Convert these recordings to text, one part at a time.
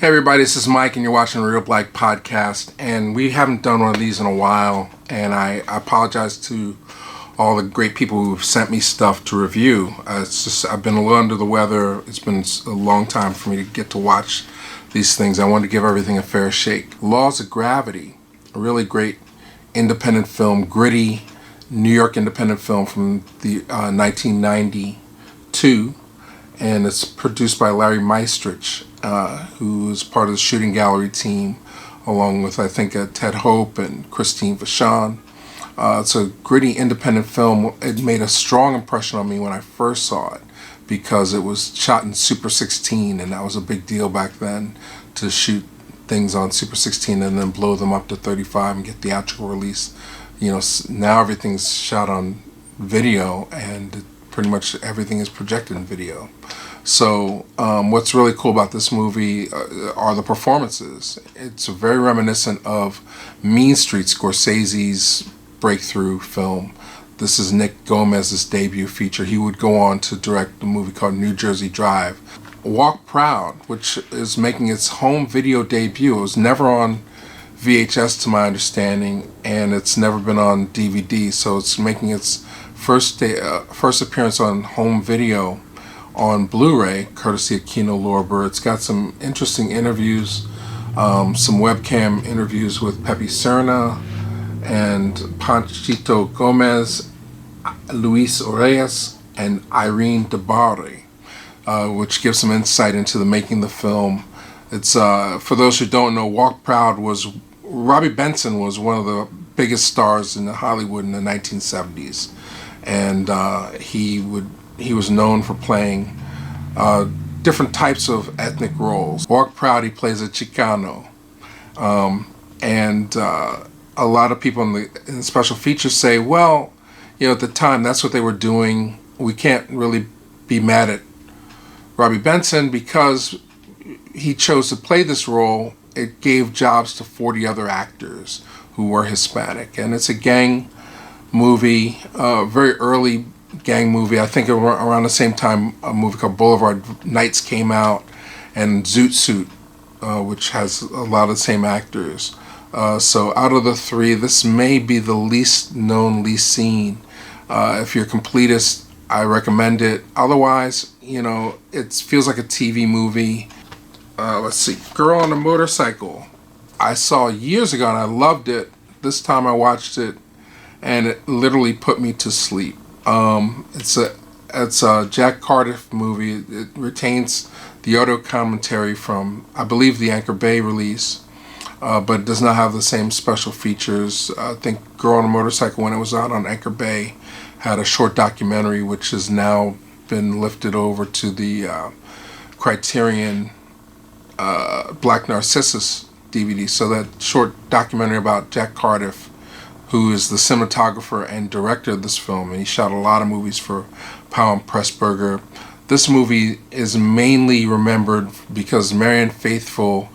Hey everybody, this is Mike and you're watching Real Black Podcast, and we haven't done one of these in a while, and I apologize to all the great people who've sent me stuff to review. It's just I've been a little under the weather. It's been a long time for me to get to watch these things. I wanted to give everything a fair shake. Laws of Gravity, a really great independent film, gritty New York independent film from the 1992, and it's produced by Larry Meistrich, who is part of the shooting gallery team, along with, I think, Ted Hope and Christine Vachon. It's a gritty independent film. It made a strong impression on me when I first saw it because it was shot in Super 16, and that was a big deal back then, to shoot things on Super 16 and then blow them up to 35 and get theatrical release. You know, now everything's shot on video, and pretty much everything is projected in video. So what's really cool about this movie are the performances. It's very reminiscent of Mean Streets, Scorsese's breakthrough film. This is Nick Gomez's debut feature. He would go on to direct a movie called New Jersey Drive. Walk Proud, which is making its home video debut. It was never on VHS to my understanding, and it's never been on DVD, so it's making its first appearance on home video on Blu-ray, courtesy of Kino Lorber. It's got some interesting interviews, some webcam interviews with Pepe Serna and Panchito Gomez, Luis Oreyes, and Irene DeBarre, which gives some insight into the making of the film. It's for those who don't know, Walk Proud was Robbie Benson was one of the biggest stars in Hollywood in the 1970s, and he was known for playing different types of ethnic roles. Walk Proud, he plays a Chicano, and a lot of people in the special features say, well, you know, at the time that's what they were doing. We can't really be mad at Robbie Benson because he chose to play this role. It gave jobs to 40 other actors who were Hispanic, and it's a gang movie, very early gang movie. I think around the same time a movie called Boulevard Nights came out, and Zoot Suit, which has a lot of the same actors. So out of the three, this may be the least known, least seen. If you're a completist, I recommend it. Otherwise, you know, it feels like a TV movie. Let's see, Girl on a Motorcycle. I saw years ago and I loved it. This time I watched it and it literally put me to sleep. It's a Jack Cardiff movie. It retains the audio commentary from, I believe, the Anchor Bay release, but it does not have the same special features. I think Girl on a Motorcycle, when it was out on Anchor Bay, had a short documentary which has now been lifted over to the Criterion Black Narcissus DVD. So that short documentary about Jack Cardiff, who is the cinematographer and director of this film, and he shot a lot of movies for Powell and Pressburger. This movie is mainly remembered because Marianne Faithfull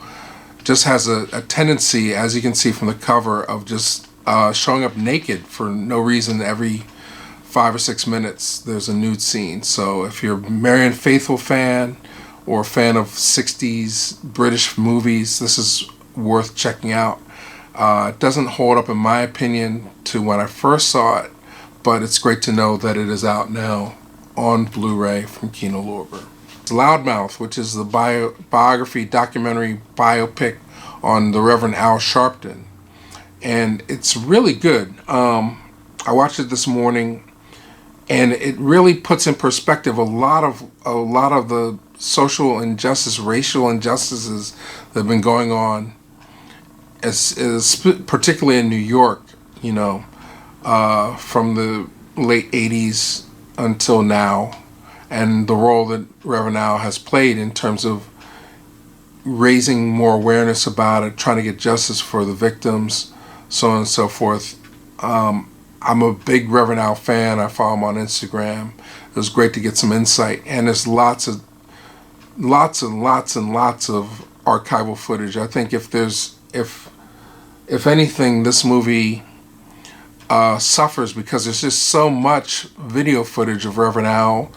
just has a tendency, as you can see from the cover, of just showing up naked for no reason. Every 5 or 6 minutes there's a nude scene. So if you're a Marianne Faithfull fan or a fan of 60s British movies, this is worth checking out. It doesn't hold up, in my opinion, to when I first saw it, but it's great to know that it is out now on Blu-ray from Kino Lorber. Loudmouth, which is the biography, documentary biopic on the Reverend Al Sharpton, and it's really good. I watched it this morning, and it really puts in perspective a lot of the social injustice, racial injustices that have been going on, particularly in New York, you know, from the late 80s until now, and the role that Reverend Al has played in terms of raising more awareness about it, trying to get justice for the victims, so on and so forth. I'm a big Reverend Al fan. I follow him on Instagram. It was great to get some insight, and there's lots and lots of archival footage. I think if anything, this movie suffers because there's just so much video footage of Reverend Al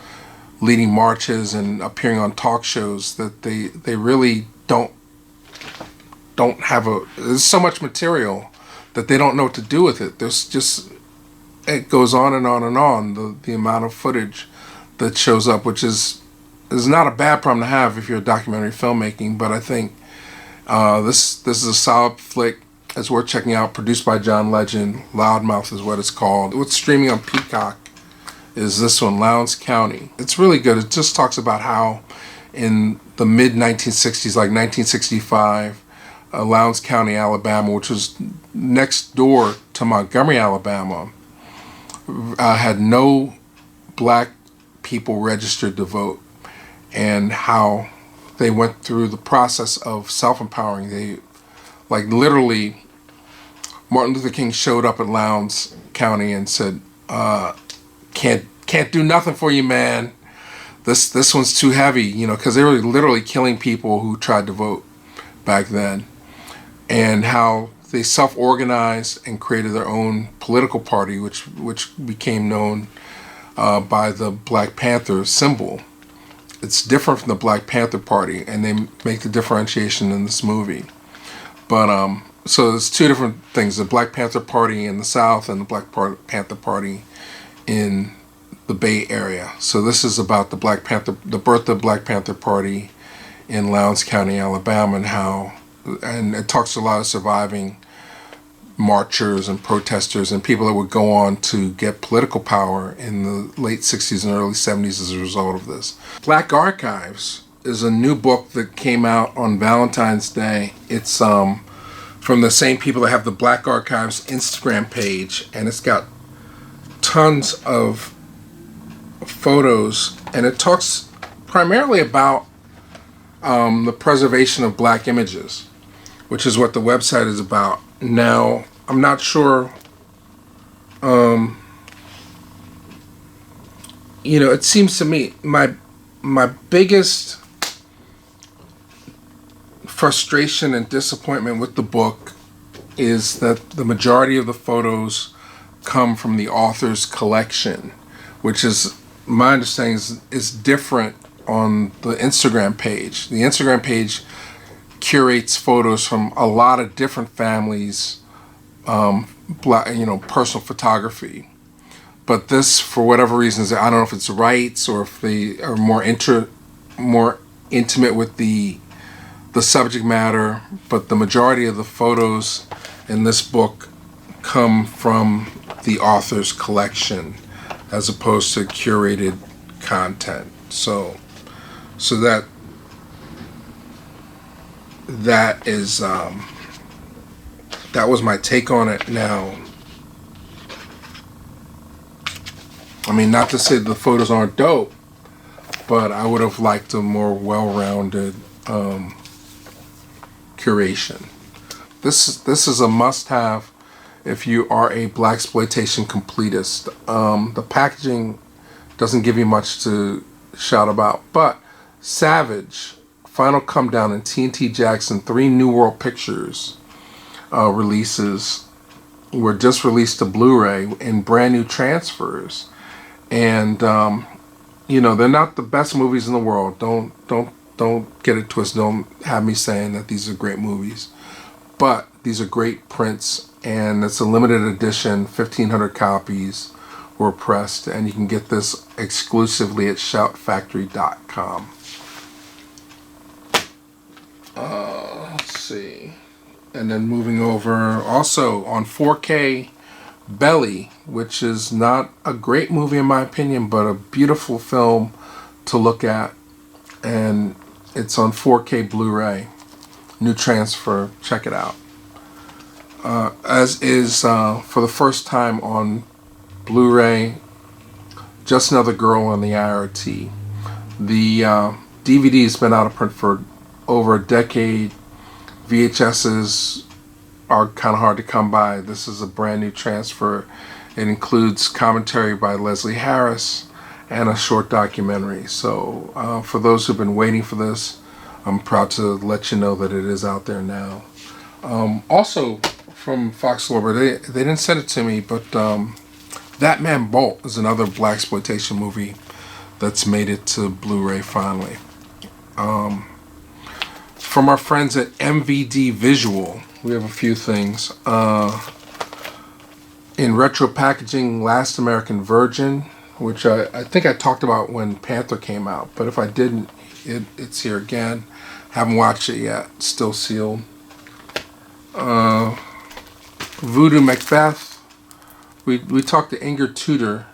leading marches and appearing on talk shows that they really don't don't have there's so much material that they don't know what to do with it. It goes on and on and on, the amount of footage that shows up, which is not a bad problem to have if you're documentary filmmaking. But I think this is a solid flick. It's worth checking out. Produced by John Legend. Loudmouth is what it's called. What's streaming on Peacock is this one, Lowndes County. It's really good. It just talks about how in the mid 1960s, like 1965, Lowndes County, Alabama, which was next door to Montgomery, Alabama, had no black people registered to vote, and how they went through the process of self-empowering. They, like, literally, Martin Luther King showed up at Lowndes County and said, can't do nothing for you, man. This one's too heavy, you know, because they were literally killing people who tried to vote back then. And how they self-organized and created their own political party, which became known by the Black Panther symbol. It's different from the Black Panther Party, and they make the differentiation in this movie. But so there's two different things: the Black Panther Party in the South and the Black Panther Party in the Bay Area. So this is about the birth of the Black Panther Party in Lowndes County, Alabama, and it talks a lot of surviving marchers and protesters and people that would go on to get political power in the late 60s and early 70s as a result of this. Black Archives is a new book that came out on Valentine's Day. It's from the same people that have the Black Archives Instagram page, and it's got tons of photos, and it talks primarily about the preservation of black images, which is what the website is about. Now, I'm not sure, it seems to me my biggest frustration and disappointment with the book is that the majority of the photos come from the author's collection, which is, my understanding is different on the Instagram page. The Instagram page curates photos from a lot of different families, personal photography. But this, for whatever reasons, I don't know if it's rights or if they are more intimate with the subject matter, but the majority of the photos in this book come from the author's collection as opposed to curated content. So that is that was my take on it. Now, I mean, not to say the photos aren't dope, but I would have liked a more well-rounded curation. This is a must-have if you are a blaxploitation completist. The packaging doesn't give you much to shout about, but Savage, Final Come Down, and TNT Jackson, 3 New World Pictures releases were just released to Blu-ray in brand new transfers, and they're not the best movies in the world. Don't get it twisted. Don't have me saying that these are great movies, but these are great prints, and it's a limited edition. 1,500 copies were pressed, and you can get this exclusively at shoutfactory.com. Let's see. And then moving over, also on 4K, Belly, which is not a great movie in my opinion, but a beautiful film to look at. And it's on 4K Blu-ray. New transfer. Check it out. As is, for the first time on Blu-ray, Just Another Girl on the IRT. The DVD has been out of print for over a decade. VHSs are kind of hard to come by. This is a brand new transfer. It includes commentary by Leslie Harris and a short documentary. So for those who've been waiting for this, I'm proud to let you know that it is out there now. Also from Fox Lorber, they didn't send it to me, but That Man Bolt is another blaxploitation movie that's made it to Blu-ray finally. From our friends at MVD Visual, we have a few things. In retro packaging, Last American Virgin, which I think I talked about when Panther came out, but if I didn't, it's here again. Haven't watched it yet, still sealed. Voodoo Macbeth. We talked to Inger Tudor,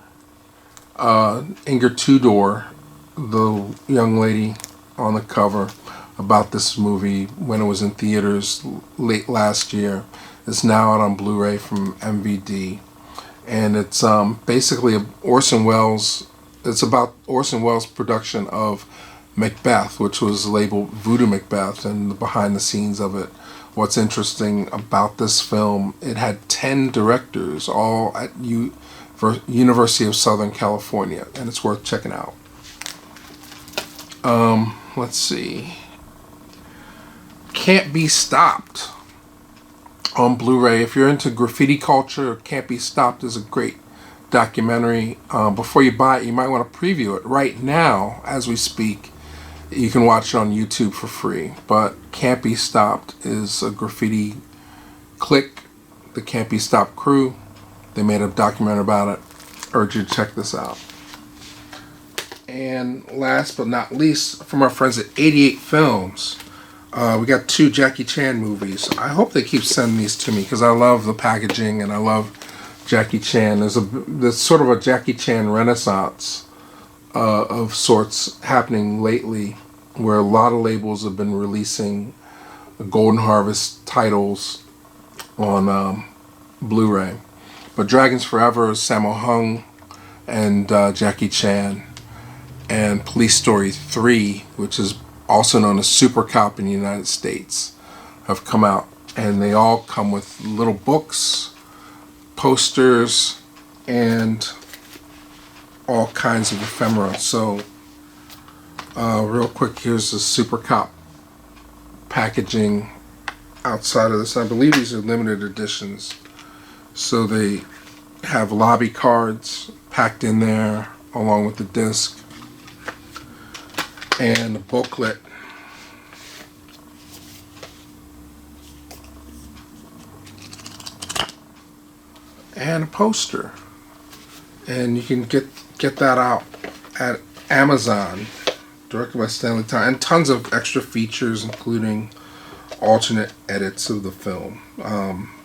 the young lady on the cover, about this movie when it was in theaters late last year. It's now out on Blu-ray from MVD, and it's basically it's about Orson Welles' production of Macbeth, which was labeled Voodoo Macbeth, and the behind the scenes of it. What's interesting about this film, it had 10 directors, all at University of Southern California, and it's worth checking out. Let's see. Cant Be Stopped on Blu-ray. If you're into graffiti culture, Cant Be Stopped is a great documentary. Before you buy it, you might want to preview it. Right now, as we speak, you can watch it on YouTube for free. But Cant Be Stopped is a graffiti clique, the Cant Be Stopped crew. They made a documentary about it. Urge you to check this out. And last but not least, from our friends at 88 Films, we got 2 Jackie Chan movies. I hope they keep sending these to me because I love the packaging and I love Jackie Chan. There's sort of a Jackie Chan renaissance of sorts happening lately, where a lot of labels have been releasing Golden Harvest titles on Blu-ray. But Dragons Forever is Sammo Hung and Jackie Chan, and Police Story 3, which is also known as Super Cop in the United States, have come out, and they all come with little books, posters, and all kinds of ephemera. So real quick, here's the Super Cop packaging outside of this. I believe these are limited editions, so they have lobby cards packed in there along with the disc and a booklet. And a poster. And you can get that out at Amazon, directed by Stanley Ty, and tons of extra features, including alternate edits of the film.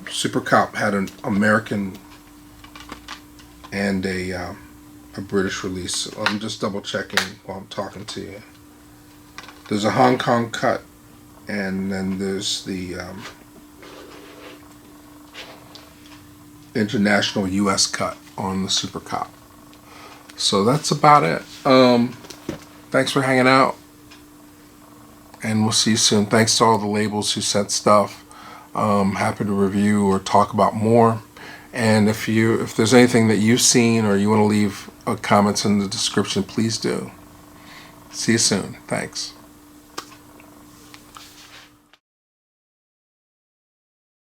Super Cop had an American and a British release. I'm just double checking while I'm talking to you. There's a Hong Kong cut, and then there's the international US cut on the Super Cop. So that's about it. Thanks for hanging out, and we'll see you soon. Thanks to all the labels who sent stuff. Happy to review or talk about more. And if there's anything that you've seen or you want to leave comments in the description, please do. See you soon. Thanks.